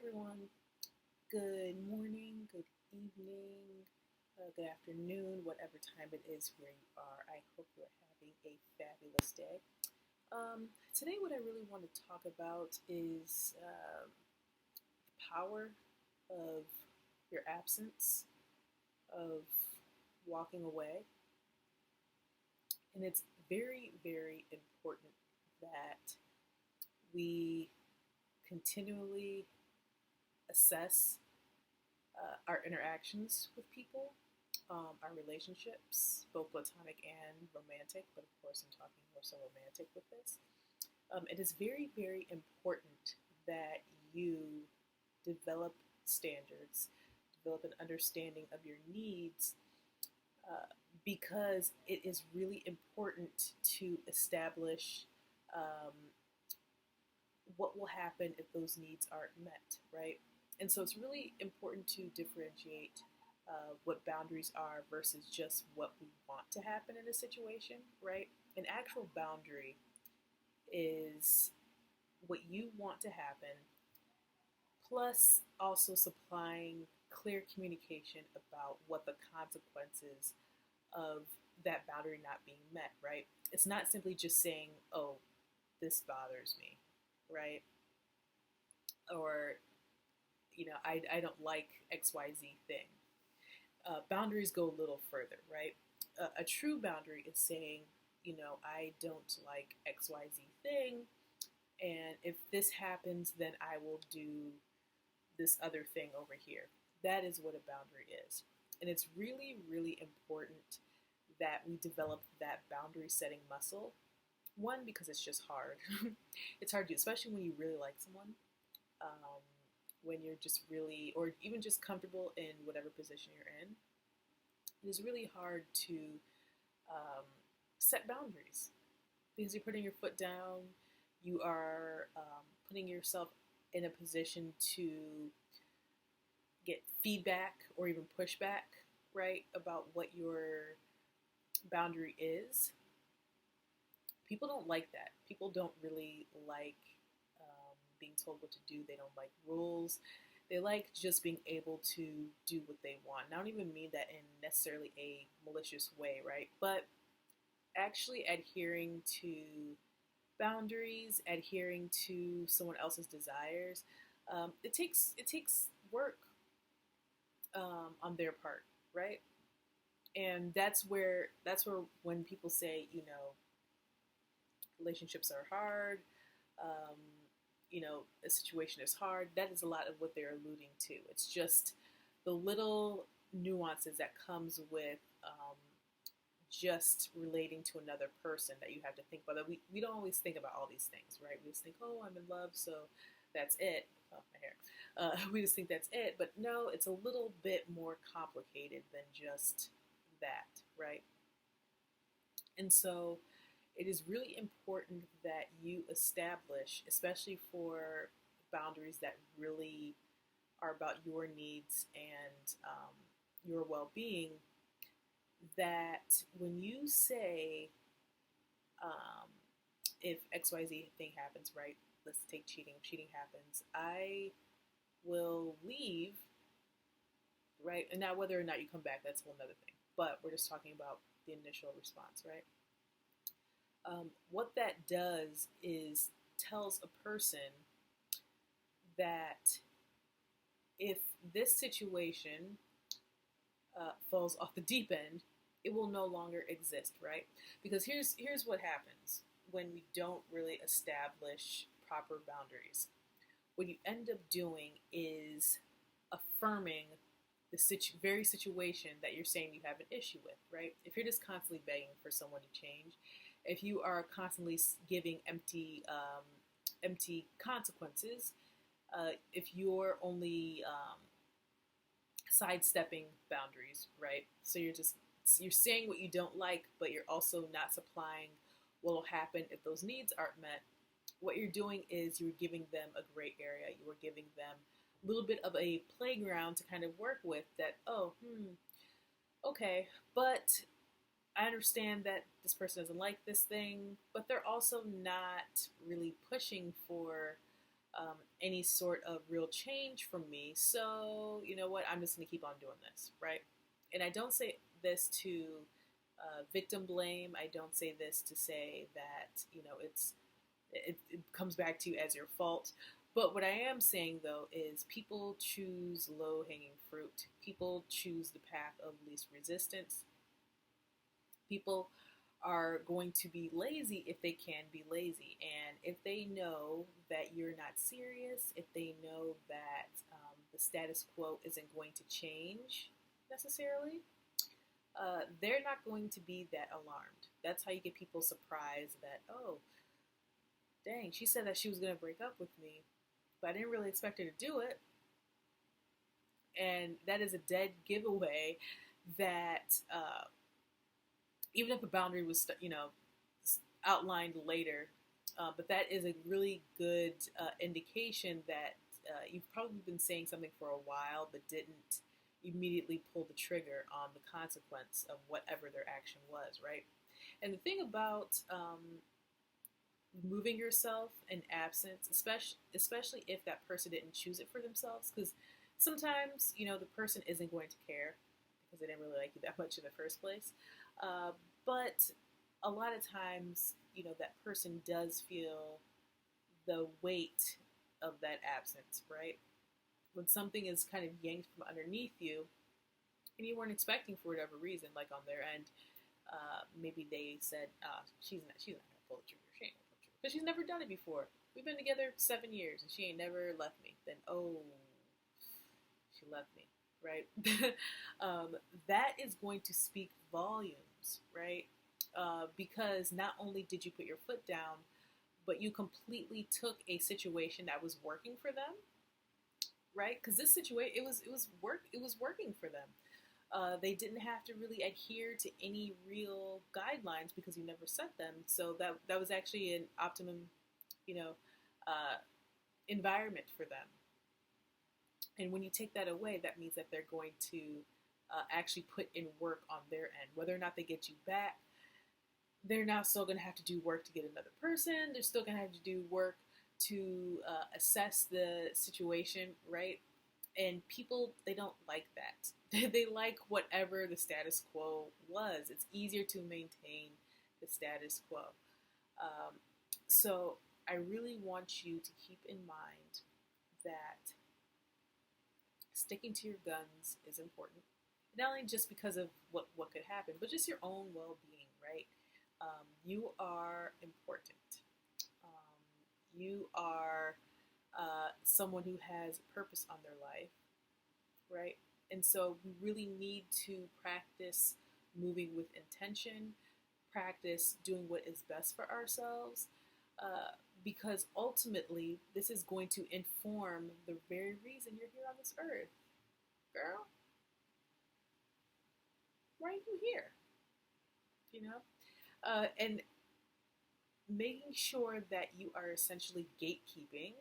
everyone. Good morning, good evening, good afternoon, whatever time it is where you are. I hope you're having a fabulous day. Today, what I really want to talk about is the power of your absence, of walking away. And it's very, very important that we continually assess our interactions with people, our relationships, both platonic and romantic, but of course, I'm talking more so romantic with this. It is very, very important that you develop standards, develop an understanding of your needs, because it is really important to establish um, what will happen if those needs aren't met, right? And so it's really important to differentiate what boundaries are versus just what we want to happen in a situation, right? An actual boundary is what you want to happen, plus also supplying clear communication about what the consequences of that boundary not being met, right? It's not simply just saying, oh, this bothers me, right? Or, I don't like XYZ thing. Boundaries go a little further, right? A true boundary is saying, I don't like XYZ thing, and if this happens, then I will do this other thing over here. That is what a boundary is. And it's really, really important that we develop that boundary setting muscle. One, because it's just hard. It's hard to do, especially when you really like someone. Um, when you're just really, or even just comfortable in whatever position you're in. It is really hard to um, set boundaries because you're putting your foot down. You are putting yourself in a position to get feedback or even pushback, right, about what your boundary is. People don't like that. People don't really like being told what to do. They don't like rules. They like just being able to do what they want. And I don't even mean that in necessarily a malicious way, right? But actually adhering to boundaries, adhering to someone else's desires, it takes work on their part, right? And that's where when people say, relationships are hard, um, a situation is hard, that is a lot of what they're alluding to. It's just the little nuances that comes with just relating to another person that you have to think about. That we don't always think about all these things, right? We just think, oh, I'm in love, so that's it. Oh, my hair. We just think that's it. But no, it's a little bit more complicated than just that, right? And so it is really important that you establish, especially for boundaries that really are about your needs and your well being, that when you say, um, if XYZ thing happens, right? Let's take cheating. If cheating happens, I will leave, right? And now whether or not you come back, that's a whole other thing. But we're just talking about the initial response, right? What that does is tells a person that if this situation falls off the deep end, it will no longer exist, right? Because here's what happens when we don't really establish proper boundaries. What you end up doing is affirming the very situation that you're saying you have an issue with, right? If you're just constantly begging for someone to change, if you are constantly giving empty consequences, if you're only sidestepping boundaries, right? So you're saying what you don't like, but you're also not supplying what will happen if those needs aren't met. What you're doing is you're giving them a gray area. You are giving them a little bit of a playground to kind of work with. That okay, but I understand that this person doesn't like this thing, but they're also not really pushing for any sort of real change from me. So, you know what? I'm just going to keep on doing this, right? And I don't say this to victim blame. I don't say this to say that, it comes back to you as your fault. But what I am saying, though, is people choose low-hanging fruit. People choose the path of least resistance. People are going to be lazy if they can be lazy. And if they know that you're not serious, if they know that the status quo isn't going to change necessarily, they're not going to be that alarmed. That's how you get people surprised that, oh, dang, she said that she was going to break up with me, but I didn't really expect her to do it. And that is a dead giveaway that even if the boundary was, outlined later, but that is a really good indication that you've probably been saying something for a while, but didn't immediately pull the trigger on the consequence of whatever their action was, right? And the thing about moving yourself in absence, especially if that person didn't choose it for themselves, because sometimes, the person isn't going to care because they didn't really like you that much in the first place. But a lot of times, that person does feel the weight of that absence, right? When something is kind of yanked from underneath you and you weren't expecting for whatever reason, like on their end, maybe they said, she's not going to pull the trigger. She ain't going to pull the trigger. Because she's never done it before. We've been together 7 years and she ain't never left me. Then, oh, she left me, right? That is going to speak volumes, right? Because not only did you put your foot down, but you completely took a situation that was working for them, right? Because this situation, it was working for them. They didn't have to really adhere to any real guidelines because you never set them. So that was actually an optimum, environment for them. And when you take that away, that means that they're going to actually put in work on their end. Whether or not they get you back, they're now still going to have to do work to get another person. They're still going to have to do work to assess the situation, right? And people, they don't like that. They like whatever the status quo was. It's easier to maintain the status quo. So I really want you to keep in mind that sticking to your guns is important. Not only just because of what could happen, but just your own well-being, right? You are important. You are someone who has a purpose on their life, right? And so we really need to practice moving with intention, practice doing what is best for ourselves, because ultimately this is going to inform the very reason you're here on this earth. Girl, why are you here? And making sure that you are essentially gatekeeping,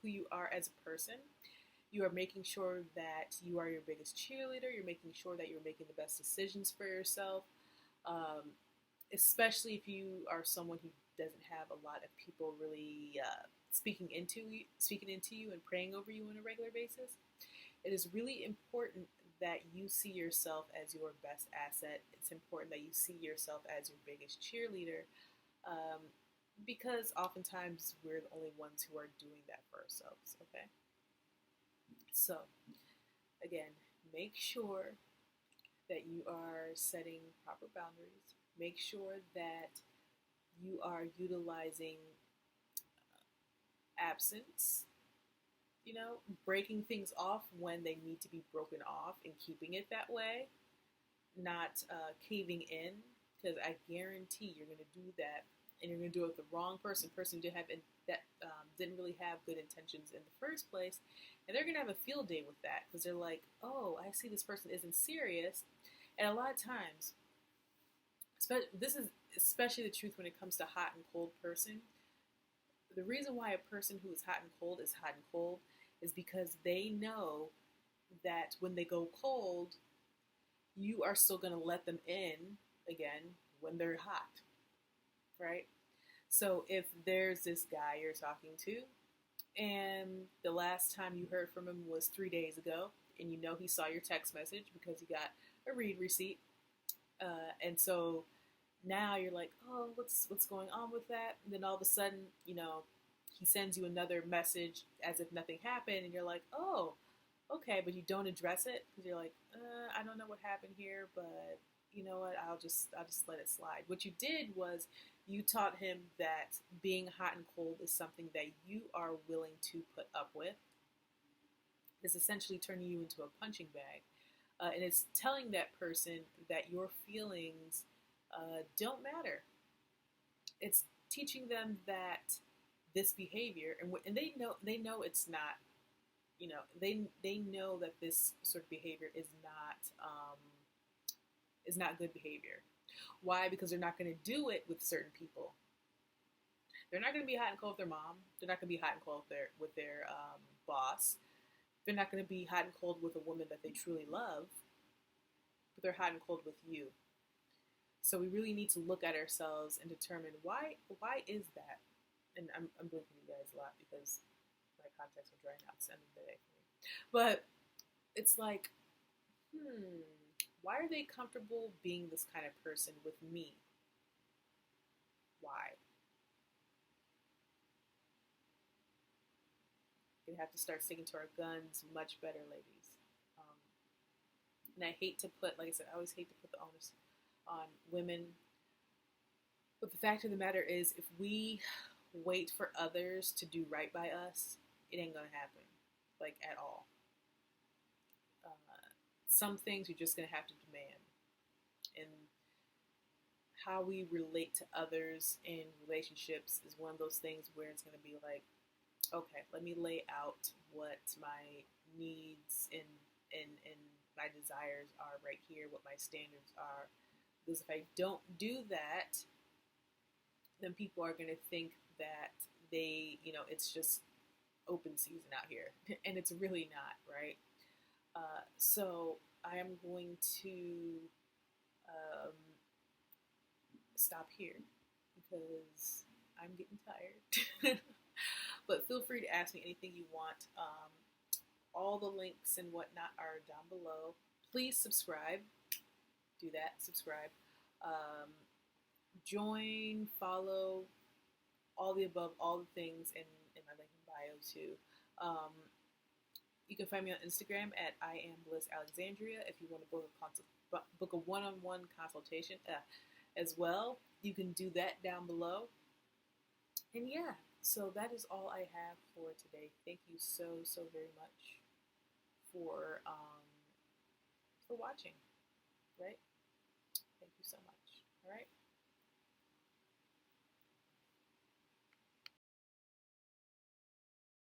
who you are as a person. You are making sure that you are your biggest cheerleader. You're making sure that you're making the best decisions for yourself, especially if you are someone who doesn't have a lot of people really speaking into you and praying over you on a regular basis. It is really important that you see yourself as your best asset. It's important that you see yourself as your biggest cheerleader, because oftentimes we're the only ones who are doing that for ourselves, okay? So, again, make sure that you are setting proper boundaries. Make sure that you are utilizing absence, breaking things off when they need to be broken off and keeping it that way, not caving in, because I guarantee you're going to do that, and you're going to do it with the wrong person who didn't really have good intentions in the first place, and they're going to have a field day with that, because they're like, oh, I see this person isn't serious. And a lot of times, this is especially the truth when it comes to hot and cold person. The reason why a person who is hot and cold is because they know that when they go cold, you are still going to let them in again when they're hot, right? So if there's this guy you're talking to, and the last time you heard from him was 3 days ago, and you know he saw your text message because he got a read receipt, and so now you're like, oh, what's going on with that? And then all of a sudden, he sends you another message as if nothing happened, and you're like, oh, okay, but you don't address it because you're like, I don't know what happened here, but you know what? I'll just let it slide. What you did was you taught him that being hot and cold is something that you are willing to put up with. It's essentially turning you into a punching bag, and it's telling that person that your feelings don't matter. It's teaching them that this behavior, and they know it's not. They know that this sort of behavior is not good behavior. Why? Because they're not going to do it with certain people. They're not going to be hot and cold with their mom. They're not going to be hot and cold with their boss. They're not going to be hot and cold with a woman that they truly love. But they're hot and cold with you. So we really need to look at ourselves and determine why is that. And I'm blinking you guys a lot because my contacts are drying out. It's the end of the day for me. But it's like, why are they comfortable being this kind of person with me? Why? We're going to have to start sticking to our guns much better, ladies. And I hate to put, like I said, I always hate to put the onus on women. But the fact of the matter is, if we wait for others to do right by us, it ain't going to happen, like at all. Some things you're just going to have to demand. And how we relate to others in relationships is one of those things where it's going to be like, okay, let me lay out what my needs and my desires are right here, what my standards are. Because if I don't do that, then people are going to think that it's just open season out here. And it's really not, right? So I am going to stop here because I'm getting tired. But feel free to ask me anything you want. All the links and whatnot are down below. Please subscribe. Do that. Subscribe. Join, follow, all the above, all the things in my link in bio too. You can find me on Instagram at I am Bliss Alexandria if you want to book a one-on-one consultation as well. You can do that down below. And yeah, so that is all I have for today. Thank you so very much for watching. Right? Thank you so much. All right.